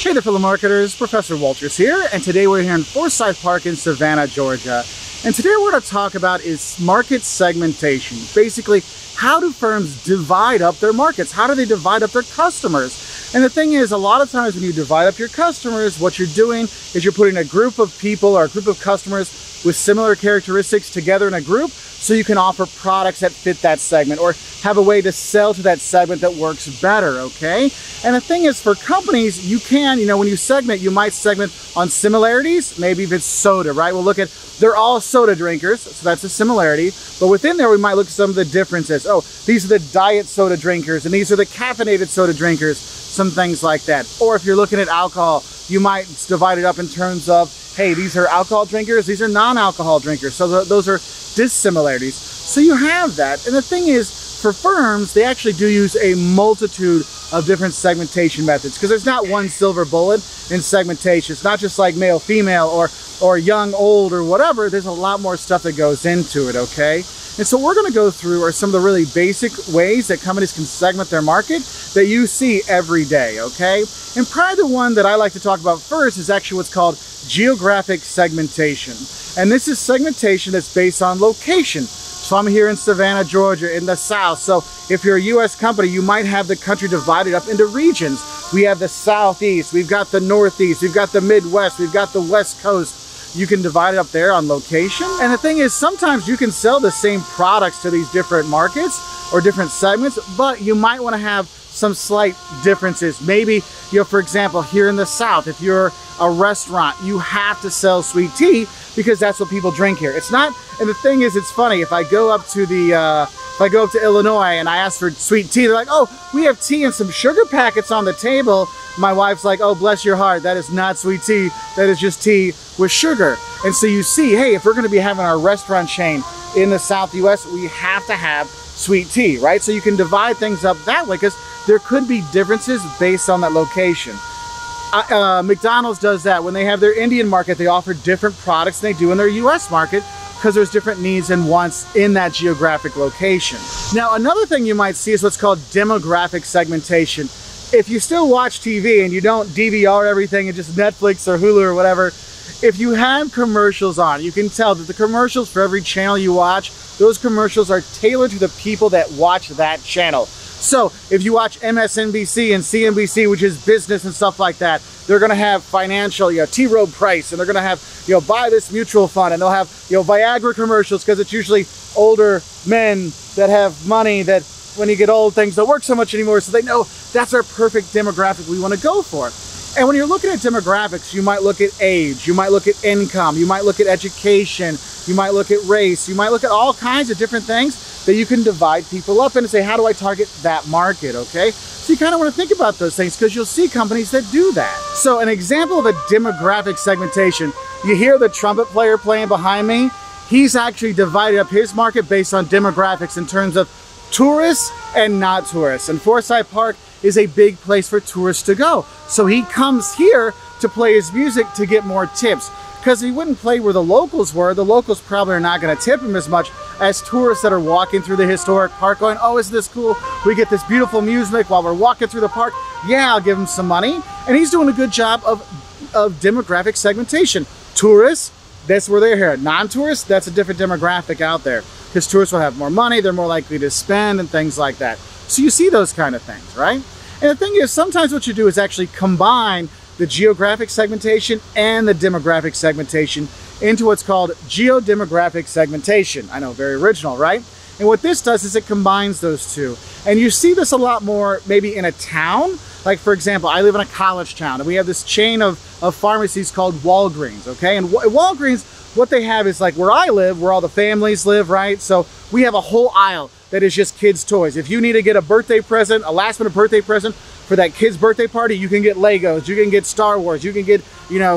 Hey there, fellow marketers, Professor Wolters here, and today we're here in Forsyth Park in Savannah, Georgia. And today what we're going to talk about is market segmentation. Basically, how do firms divide up their markets? How do they divide up their customers? And the thing is, a lot of times when you divide up your customers, what you're doing is you're putting a group of people or a group of customers with similar characteristics together in a group so you can offer products that fit that segment or have a way to sell to that segment that works better, okay? And the thing is, for companies, you can, when you segment, you might segment on similarities. Maybe if it's soda, right? We'll look at, they're all soda drinkers, so that's a similarity. But within there, we might look at some of the differences. Oh, these are the diet soda drinkers, and these are the caffeinated soda drinkers, some things like that. Or if you're looking at alcohol, you might divide it up in terms of, hey, these are alcohol drinkers, these are non-alcohol drinkers. So those are dissimilarities. So you have that. And the thing is, for firms, they actually do use a multitude of different segmentation methods because there's not one silver bullet in segmentation. It's not just like male, female, or young, old, or whatever. There's a lot more stuff that goes into it, okay? And so what we're gonna go through are some of the really basic ways that companies can segment their market that you see every day, okay? And probably the one that I like to talk about first is actually what's called geographic segmentation. And this is segmentation that's based on location. So I'm here in Savannah, Georgia, in the South. So if you're a US company, you might have the country divided up into regions. We have the Southeast, we've got the Northeast, we've got the Midwest, we've got the West Coast. You can divide it up there on location. And the thing is, sometimes you can sell the same products to these different markets or different segments, but you might want to have some slight differences. Maybe, for example, here in the South, if you're a restaurant, you have to sell sweet tea because that's what people drink here. It's not, and the thing is, it's funny, if I go up to Illinois and I ask for sweet tea, they're like, oh, we have tea and some sugar packets on the table. My wife's like, oh, bless your heart, that is not sweet tea, that is just tea with sugar. And so you see, hey, if we're gonna be having our restaurant chain in the South US, we have to have sweet tea, right? So you can divide things up that way because there could be differences based on that location. McDonald's does that. When they have their Indian market, they offer different products than they do in their US market because there's different needs and wants in that geographic location. Now, another thing you might see is what's called demographic segmentation. If you still watch TV and you don't DVR everything and just Netflix or Hulu or whatever, if you have commercials on, you can tell that the commercials for every channel you watch, those commercials are tailored to the people that watch that channel. So if you watch MSNBC and CNBC, which is business and stuff like that, they're gonna have financial, T. Rowe Price, and they're gonna have, buy this mutual fund, and they'll have, Viagra commercials because it's usually older men that have money that when you get old, things don't work so much anymore, so they know that's our perfect demographic we want to go for. And when you're looking at demographics, you might look at age, you might look at income, you might look at education, you might look at race, you might look at all kinds of different things that you can divide people up in and say, how do I target that market, okay? So you kind of want to think about those things because you'll see companies that do that. So an example of a demographic segmentation, you hear the trumpet player playing behind me? He's actually divided up his market based on demographics in terms of tourists and not tourists. And Forsyth Park is a big place for tourists to go. So he comes here to play his music to get more tips. Because he wouldn't play where the locals were. The locals probably are not going to tip him as much as tourists that are walking through the historic park going, oh, isn't this cool? We get this beautiful music while we're walking through the park. Yeah, I'll give him some money. And he's doing a good job of demographic segmentation. Tourists, that's where they're here. Non-tourists, that's a different demographic out there. Because tourists will have more money, they're more likely to spend and things like that. So you see those kind of things, right? And the thing is, sometimes what you do is actually combine the geographic segmentation and the demographic segmentation into what's called geodemographic segmentation. I know, very original, right? And what this does is it combines those two. And you see this a lot more maybe in a town. Like, for example, I live in a college town and we have this chain of pharmacies called Walgreens, okay? And Walgreens, what they have is like where I live, where all the families live, right? So we have a whole aisle that is just kids' toys. If you need to get a birthday present, a last minute birthday present for that kid's birthday party, you can get Legos, you can get Star Wars, you can get,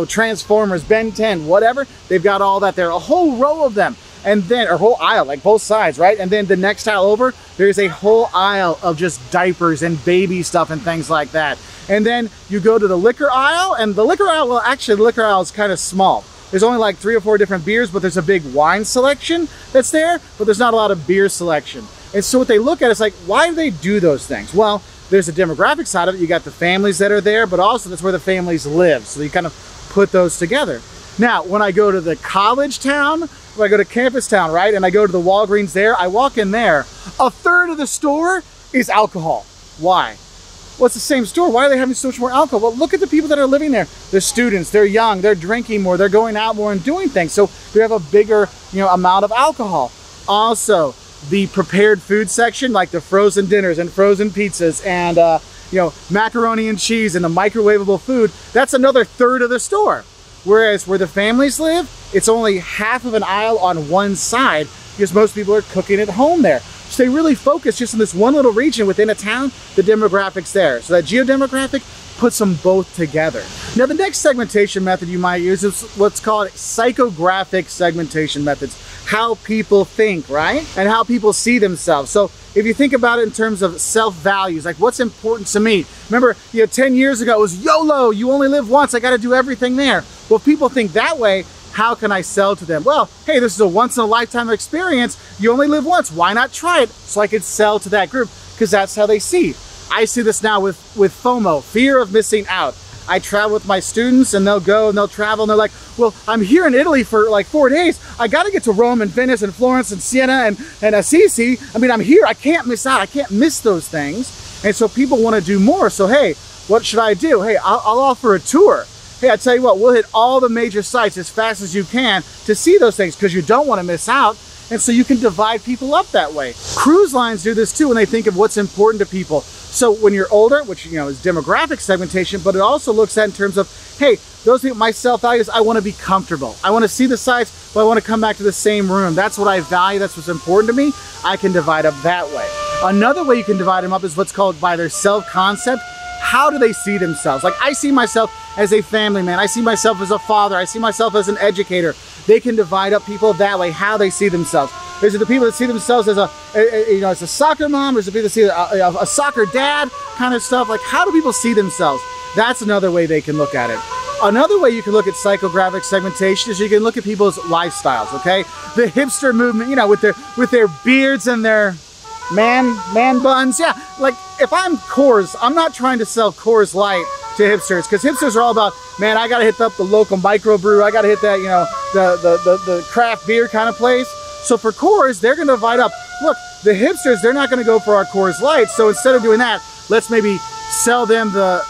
Transformers, Ben 10, whatever. They've got all that there, a whole row of them. And then, or whole aisle, like both sides, right? And then the next aisle over, there's a whole aisle of just diapers and baby stuff and things like that. And then you go to the liquor aisle, and the liquor aisle, well, actually the liquor aisle is kind of small. There's only like 3 or 4 different beers, but there's a big wine selection that's there, but there's not a lot of beer selection. And so what they look at is like, why do they do those things? Well, there's a demographic side of it. You got the families that are there, but also that's where the families live. So you kind of put those together. Now, when I go to the college town, when I go to campus town, right, and I go to the Walgreens there, I walk in there, a third of the store is alcohol. Why? Well, it's the same store. Why are they having so much more alcohol? Well, look at the people that are living there. They're students, they're young, they're drinking more, they're going out more and doing things. So we have a bigger, amount of alcohol. Also, the prepared food section, like the frozen dinners and frozen pizzas and, macaroni and cheese and the microwavable food, that's another third of the store. Whereas where the families live, it's only half of an aisle on one side because most people are cooking at home there. So they really focus just in this one little region within a town, the demographics there. So that geodemographic puts them both together. Now the next segmentation method you might use is what's called psychographic segmentation methods. How people think, right? And how people see themselves. So if you think about it in terms of self-values, like what's important to me. Remember, 10 years ago it was YOLO, you only live once, I gotta do everything there. Well, if people think that way, how can I sell to them? Well, hey, this is a once-in-a-lifetime experience. You only live once. Why not try it so I could sell to that group? Because that's how they see. I see this now with FOMO, fear of missing out. I travel with my students and they'll go and they'll travel and they're like, well, I'm here in Italy for like 4 days. I got to get to Rome and Venice and Florence and Siena and Assisi. I mean, I'm here. I can't miss out. I can't miss those things. And so people want to do more. So, hey, what should I do? Hey, I'll offer a tour. Hey, I tell you what, we'll hit all the major sites as fast as you can to see those things because you don't want to miss out. And so you can divide people up that way. Cruise lines do this too when they think of what's important to people. So when you're older, which is demographic segmentation, but it also looks at in terms of, hey, those people, my self-values, I want to be comfortable. I want to see the sites, but I want to come back to the same room. That's what I value. That's what's important to me. I can divide up that way. Another way you can divide them up is what's called by their self-concept. How do they see themselves? Like I see myself as a family man. I see myself as a father. I see myself as an educator. They can divide up people that way, how they see themselves. Is it the people that see themselves as as a soccer mom, or is it people that see a soccer dad kind of stuff? Like how do people see themselves? That's another way they can look at it. Another way you can look at psychographic segmentation is you can look at people's lifestyles, okay? The hipster movement, with their beards and their man buns. Yeah, like if I'm Coors, I'm not trying to sell Coors Light to hipsters because hipsters are all about, man, I gotta hit up the local microbrew, I gotta hit that, the craft beer kind of place. So for Coors, they're gonna divide up. Look, the hipsters, they're not gonna go for our Coors Light. So instead of doing that, let's maybe sell them a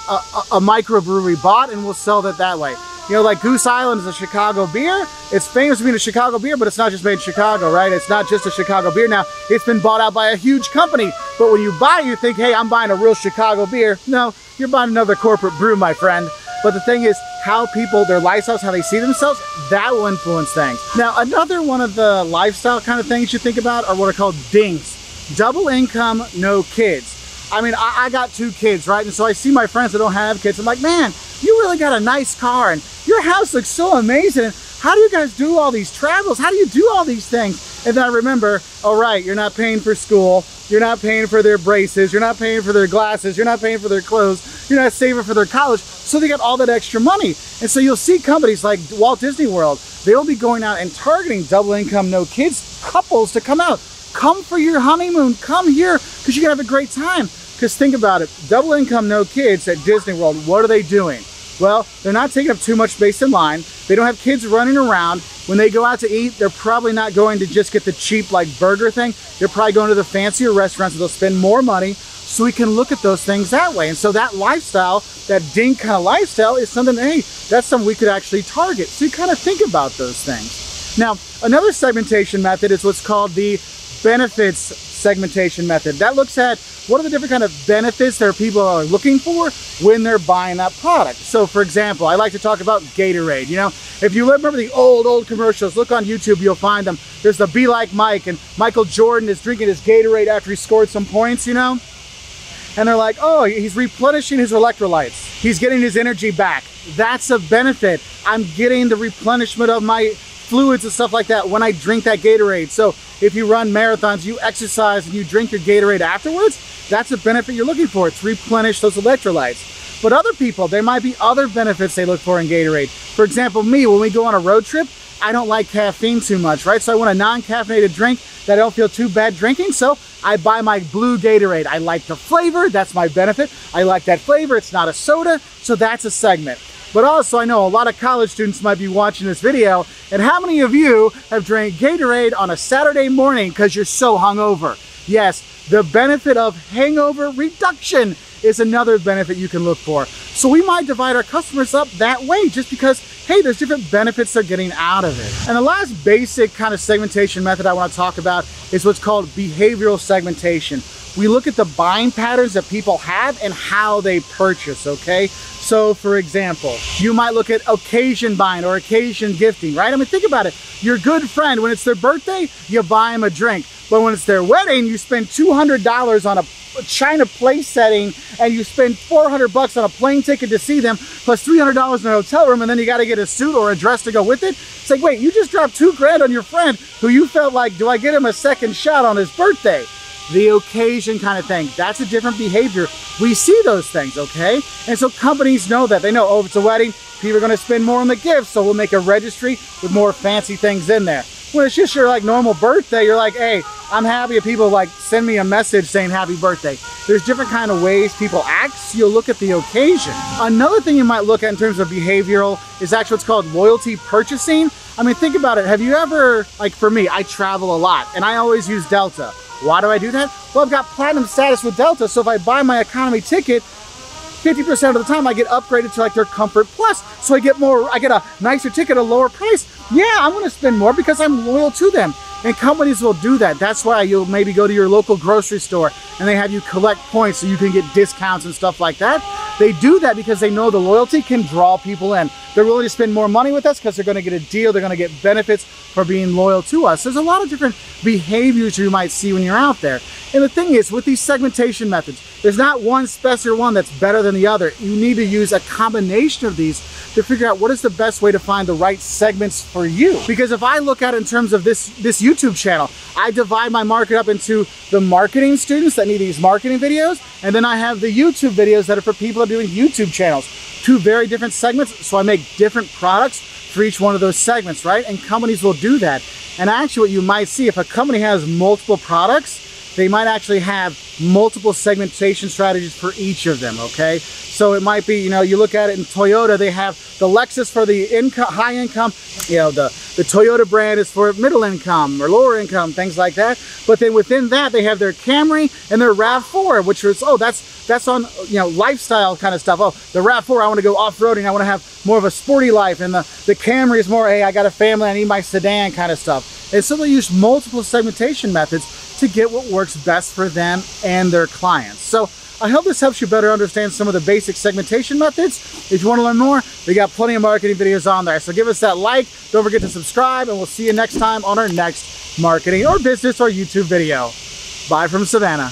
microbrewery bought and we'll sell that way. Like Goose Island is a Chicago beer. It's famous for being a Chicago beer, but it's not just made in Chicago, right? It's not just a Chicago beer. Now, it's been bought out by a huge company, but when you buy it, you think, hey, I'm buying a real Chicago beer. No, you're buying another corporate brew, my friend. But the thing is, how people, their lifestyles, how they see themselves, that will influence things. Now, another one of the lifestyle kind of things you think about are what are called DINKs. Double income, no kids. I mean, I got 2 kids, right? And so I see my friends that don't have kids. I'm like, man, you really got a nice car and your house looks so amazing. How do you guys do all these travels? How do you do all these things? And then I remember, all right, you're not paying for school. You're not paying for their braces. You're not paying for their glasses. You're not paying for their clothes. You're not saving for their college. So they got all that extra money. And so you'll see companies like Walt Disney World, they'll be going out and targeting double income, no kids couples to come out. Come for your honeymoon. Come here because you're going to have a great time. Because think about it, double income, no kids at Disney World, what are they doing? Well, they're not taking up too much space in line. They don't have kids running around. When they go out to eat, they're probably not going to just get the cheap like burger thing. They're probably going to the fancier restaurants and they'll spend more money. So we can look at those things that way. And so that lifestyle, that DINK kind of lifestyle is something that, hey, that's something we could actually target. So you kind of think about those things. Now, another segmentation method is what's called the benefits segmentation method. That looks at what are the different kind of benefits that people are looking for when they're buying that product. So for example, I like to talk about Gatorade. If you remember the old commercials, look on YouTube, you'll find them. There's the Be Like Mike, and Michael Jordan is drinking his Gatorade after he scored some points, and they're like, oh, he's replenishing his electrolytes. He's getting his energy back. That's a benefit. I'm getting the replenishment of my fluids and stuff like that when I drink that Gatorade. So if you run marathons, you exercise, and you drink your Gatorade afterwards, that's a benefit you're looking for. It's replenish those electrolytes. But other people, there might be other benefits they look for in Gatorade. For example, me, when we go on a road trip, I don't like caffeine too much, right? So I want a non-caffeinated drink that I don't feel too bad drinking, so I buy my blue Gatorade. I like the flavor, that's my benefit. I like that flavor, it's not a soda, so that's a segment. But also, I know a lot of college students might be watching this video, and how many of you have drank Gatorade on a Saturday morning because you're so hungover? Yes, the benefit of hangover reduction is another benefit you can look for. So we might divide our customers up that way just because, hey, there's different benefits they're getting out of it. And the last basic kind of segmentation method I want to talk about is what's called behavioral segmentation. We look at the buying patterns that people have and how they purchase, okay? So for example, you might look at occasion buying or occasion gifting, right? I mean, think about it. Your good friend, when it's their birthday, you buy them a drink. But when it's their wedding, you spend $200 on a China place setting and you spend $400 on a plane ticket to see them, plus $300 in a hotel room, and then you got to get a suit or a dress to go with it. It's like, wait, you just dropped $2 grand on your friend who you felt like, do I get him a second shot on his birthday? The occasion kind of thing. That's a different behavior. We see those things, okay? And so companies know that. They know, oh, if it's a wedding, people are going to spend more on the gifts, so we'll make a registry with more fancy things in there. When it's just your like normal birthday, you're like, hey, I'm happy if people like send me a message saying happy birthday. There's different kind of ways people act, so you'll look at the occasion. Another thing you might look at in terms of behavioral is actually what's called loyalty purchasing. I mean, think about it. Have you ever, like for me, I travel a lot and I always use Delta. Why do I do that? Well, I've got platinum status with Delta, so if I buy my economy ticket, 50% of the time I get upgraded to like their Comfort Plus. So I get a nicer ticket at a lower price. Yeah, I'm gonna spend more because I'm loyal to them. And companies will do that. That's why you'll maybe go to your local grocery store and they have you collect points so you can get discounts and stuff like that. They do that because they know the loyalty can draw people in. They're willing to spend more money with us because they're gonna get a deal, they're gonna get benefits for being loyal to us. There's a lot of different behaviors you might see when you're out there. And the thing is, with these segmentation methods, there's not one special one that's better than the other. You need to use a combination of these to figure out what is the best way to find the right segments for you. Because if I look at it in terms of this YouTube channel, I divide my market up into the marketing students that need these marketing videos, and then I have the YouTube videos that are for people that are doing YouTube channels. Two very different segments, so I make different products for each one of those segments, right? And companies will do that. And actually what you might see, if a company has multiple products, they might actually have multiple segmentation strategies for each of them, okay? So it might be, you know, you look at it in Toyota, they have the Lexus for the high income, you know, the Toyota brand is for middle income or lower income, things like that. But then within that, they have their Camry and their RAV4, which is, oh, that's on, you know, lifestyle kind of stuff. Oh, the RAV4, I want to go off-roading, I want to have more of a sporty life. And the Camry is more, hey, I got a family, I need my sedan kind of stuff. And so they use multiple segmentation methods to get what works best for them and their clients. So I hope this helps you better understand some of the basic segmentation methods. If you want to learn more, we got plenty of marketing videos on there. So give us that like, don't forget to subscribe, and we'll see you next time on our next marketing or business or YouTube video. Bye from Savannah.